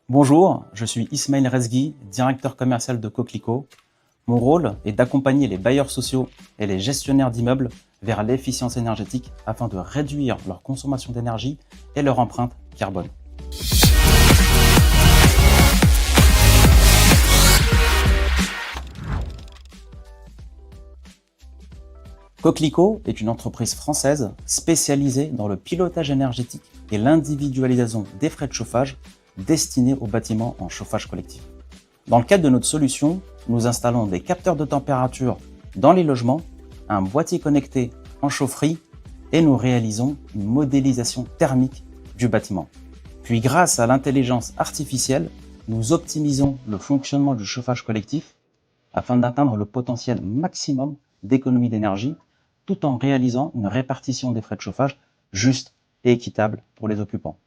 Bonjour, je suis Ismaël Rezgui, directeur commercial de Coquelicot. Mon rôle est d'accompagner les bailleurs sociaux et les gestionnaires d'immeubles vers l'efficience énergétique afin de réduire leur consommation d'énergie et leur empreinte carbone. Coquelicot est une entreprise française spécialisée dans le pilotage énergétique et l'individualisation des frais de chauffage destinés aux bâtiments en chauffage collectif. Dans le cadre de notre solution, nous installons des capteurs de température dans les logements, un boîtier connecté en chaufferie et nous réalisons une modélisation thermique du bâtiment. Puis grâce à l'intelligence artificielle, nous optimisons le fonctionnement du chauffage collectif afin d'atteindre le potentiel maximum d'économie d'énergie tout en réalisant une répartition des frais de chauffage juste et équitable pour les occupants.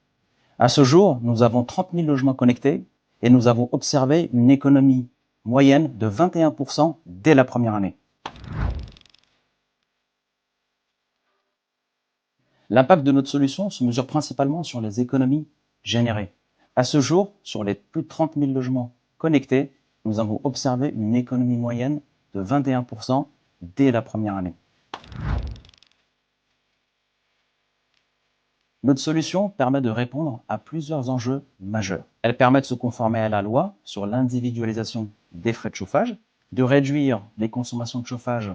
À ce jour, nous avons 30 000 logements connectés et nous avons observé une économie moyenne de 21% dès la première année. L'impact de notre solution se mesure principalement sur les économies générées. À ce jour, sur les plus de 30 000 logements connectés, nous avons observé une économie moyenne de 21% dès la première année. Notre solution permet de répondre à plusieurs enjeux majeurs. Elle permet de se conformer à la loi sur l'individualisation des frais de chauffage, de réduire les consommations de chauffage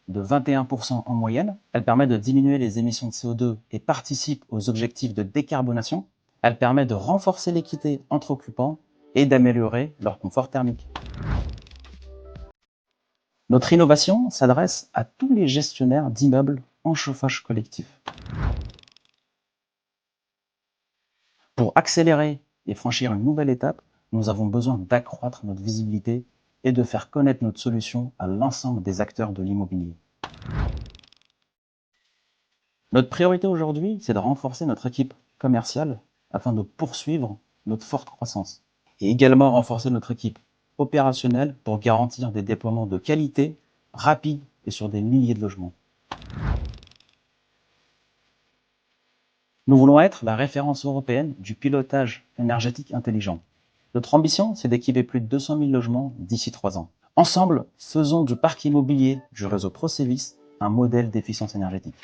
de 21% en moyenne. Elle permet de diminuer les émissions de CO2 et participe aux objectifs de décarbonation. Elle permet de renforcer l'équité entre occupants et d'améliorer leur confort thermique. Notre innovation s'adresse à tous les gestionnaires d'immeubles en chauffage collectif. Pour accélérer et franchir une nouvelle étape, nous avons besoin d'accroître notre visibilité et de faire connaître notre solution à l'ensemble des acteurs de l'immobilier. Notre priorité aujourd'hui, c'est de renforcer notre équipe commerciale afin de poursuivre notre forte croissance et également renforcer notre équipe opérationnelle pour garantir des déploiements de qualité, rapides et sur des milliers de logements. Nous voulons être la référence européenne du pilotage énergétique intelligent. Notre ambition, c'est d'équiper plus de 200 000 logements d'ici 3 ans. Ensemble, faisons du parc immobilier du réseau ProService un modèle d'efficience énergétique.